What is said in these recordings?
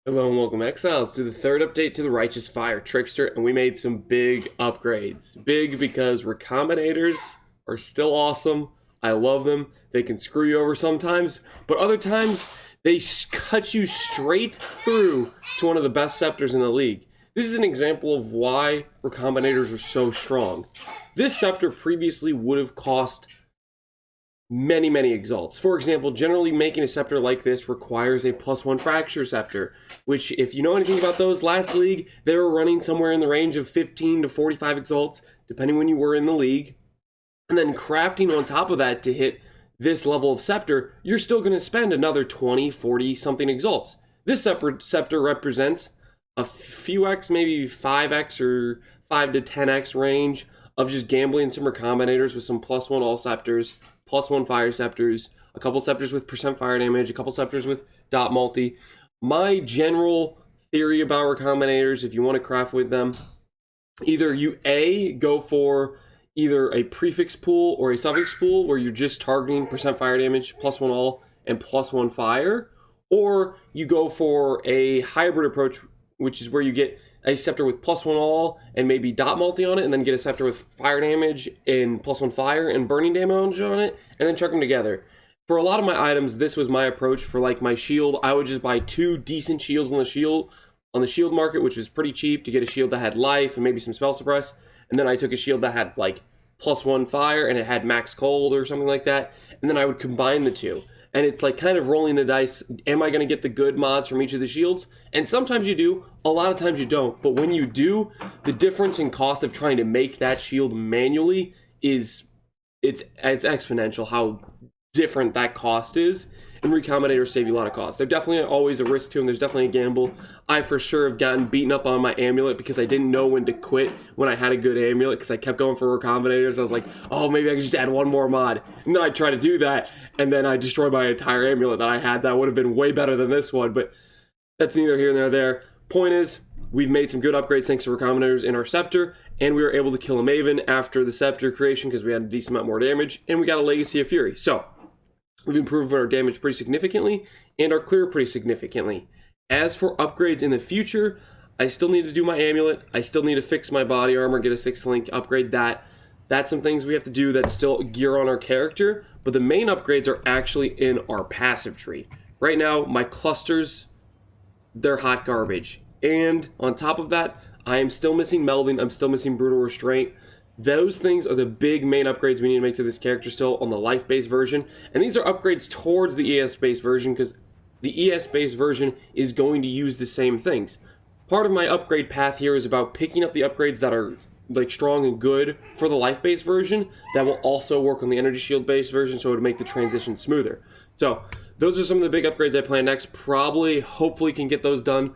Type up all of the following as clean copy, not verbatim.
Hello and welcome Exiles to the third update to the Righteous Fire Trickster, and we made some big upgrades. Big because Recombinators are still awesome. I love them. They can screw you over sometimes, but other times they cut you straight through to one of the best scepters in the league. This is an example of why Recombinators are so strong. This scepter previously would have cost many exalts. For example, generally making a scepter like this requires a +1 fracture scepter, which, if you know anything about those, last league they were running somewhere in the range of 15 to 45 exalts, depending when you were in the league. And then crafting on top of that to hit this level of scepter, you're still going to spend another 20, 40 something exalts. This scepter represents a few X, maybe 5X or 5 to 10X range of just gambling some Recombinators with some +1 all scepters, +1 fire scepters, a couple scepters with % fire damage, a couple scepters with dot multi. My general theory about Recombinators, if you want to craft with them, either you go for either a prefix pool or a suffix pool where you're just targeting % fire damage, +1 all, and +1 fire, or you go for a hybrid approach, which is where you get a scepter with +1 all and maybe dot multi on it, and then get a scepter with fire damage and +1 fire and burning damage on it, and then chuck them together. For a lot of my items, this was my approach. For like my shield, I would just buy 2 decent shields on the shield market, which was pretty cheap, to get a shield that had life and maybe some spell suppress. And then I took a shield that had like +1 fire and it had max cold or something like that, and then I would combine the two. And it's like kind of rolling the dice. Am I going to get the good mods from each of the shields? And sometimes you do, a lot of times you don't. But when you do, the difference in cost of trying to make that shield manually it's exponential how different that cost is. And Recombinators save you a lot of cost. They're definitely always a risk to them. There's definitely a gamble. I for sure have gotten beaten up on my amulet because I didn't know when to quit when I had a good amulet, because I kept going for Recombinators. I was like, oh, maybe I could just add one more mod. And then I try to do that, and then I destroyed my entire amulet that I had. That would have been way better than this one, but that's neither here nor there. Point is, we've made some good upgrades thanks to Recombinators in our scepter, and we were able to kill a Maven after the scepter creation because we had a decent amount more damage, and we got a Legacy of Fury. So we've improved our damage pretty significantly and our clear pretty significantly. As for upgrades in the future, I still need to do my amulet. I still need to fix my body armor, get a 6th link, upgrade that. That's some things we have to do that still gear on our character, but the main upgrades are actually in our passive tree. Right now, my clusters, they're hot garbage. And on top of that, I am still missing melding, I'm still missing brutal restraint. Those things are the big main upgrades we need to make to this character still on the life-based version. And these are upgrades towards the ES-based version, because the ES-based version is going to use the same things. Part of my upgrade path here is about picking up the upgrades that are like strong and good for the life-based version that will also work on the energy shield-based version, so it would make the transition smoother. So those are some of the big upgrades I plan next. Hopefully can get those done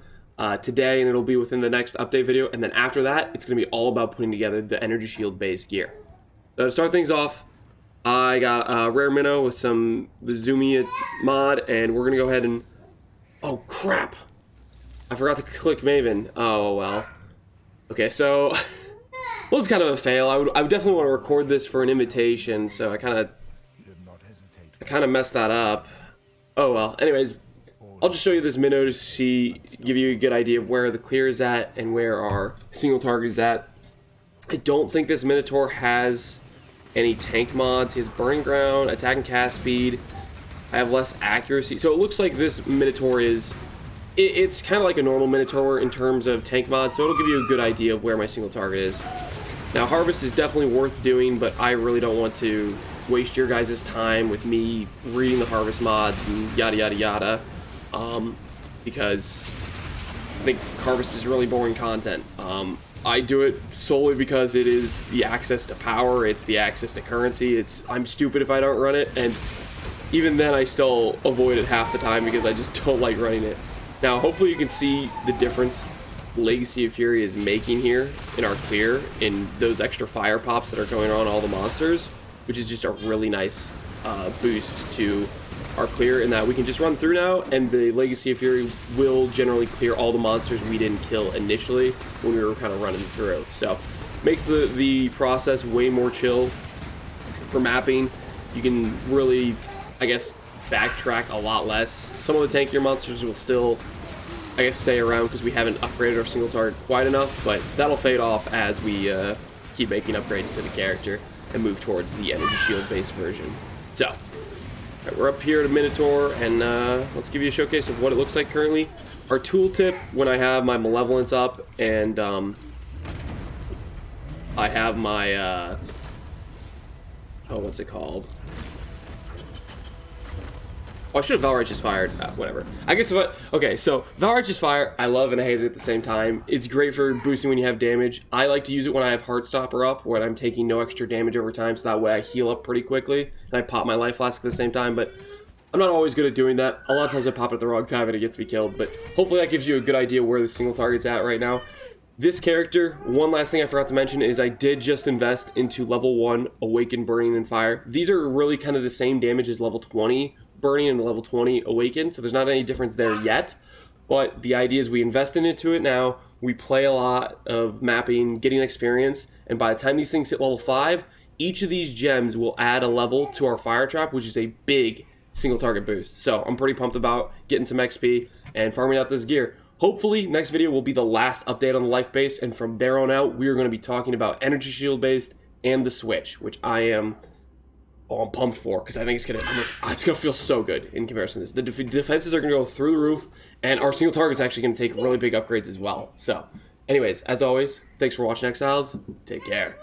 today, and it'll be within the next update video. And then after that, it's going to be all about putting together the energy shield based gear. So to start things off, I got a rare Mino with the Zoomy mod, and we're going to go ahead and... Oh crap, I forgot to click Maven. Oh well. Okay, so well, it's kind of a fail. I would definitely want to record this for an invitation, so I kind of messed that up. Oh well. Anyways, I'll just show you this Mino to give you a good idea of where the clear is at and where our single target is at. I don't think this Minotaur has any tank mods. He has burning ground, attack and cast speed. I have less accuracy. So it looks like this Minotaur it's kind of like a normal Minotaur in terms of tank mods, so it'll give you a good idea of where my single target is. Now, Harvest is definitely worth doing, but I really don't want to waste your guys' time with me reading the Harvest mods and yada yada yada. Because I think Harvest is really boring content. I do it solely because it is the access to power, it's the access to currency. I'm stupid if I don't run it, and even then I still avoid it half the time because I just don't like running it. Now, hopefully you can see the difference Legacy of Fury is making here in our clear, in those extra fire pops that are going on all the monsters, which is just a really nice boost to our clear, in that we can just run through now, and the Legacy of Fury will generally clear all the monsters we didn't kill initially when we were kind of running through. So makes the process way more chill for mapping. You can really, I guess, backtrack a lot less. Some of the tankier monsters will still I guess, stay around because we haven't upgraded our single target quite enough, but that'll fade off as we keep making upgrades to the character and move towards the energy shield based version. So, all right, we're up here at a Minotaur, and let's give you a showcase of what it looks like currently. Our tooltip, when I have my Malevolence up and I have my, oh, what's it called? Oh, I should have Valrighteous Fire. Whatever. I guess if I... Okay, so Valrighteous Fire, I love and I hate it at the same time. It's great for boosting when you have damage. I like to use it when I have Heartstopper up, when I'm taking no extra damage over time, so that way I heal up pretty quickly, and I pop my Life Flask at the same time, but I'm not always good at doing that. A lot of times I pop it at the wrong time and it gets me killed, but hopefully that gives you a good idea where the single target's at right now. This character, one last thing I forgot to mention is I did just invest into level 1 Awaken, Burning, and Fire. These are really kind of the same damage as level 20 Burning and level 20 Awaken, so there's not any difference there yet. But the idea is we invest into it now, we play a lot of mapping, getting experience, and by the time these things hit level 5, each of these gems will add a level to our Fire Trap, which is a big single target boost. So I'm pretty pumped about getting some XP and farming out this gear. Hopefully, next video will be the last update on the life base, and from there on out, we are going to be talking about energy shield based and the switch, which I am, I'm pumped for because I think it's gonna feel so good in comparison to this. The defenses are gonna go through the roof, and our single target's actually gonna take really big upgrades as well. So, anyways, as always, thanks for watching, Exiles. Take care.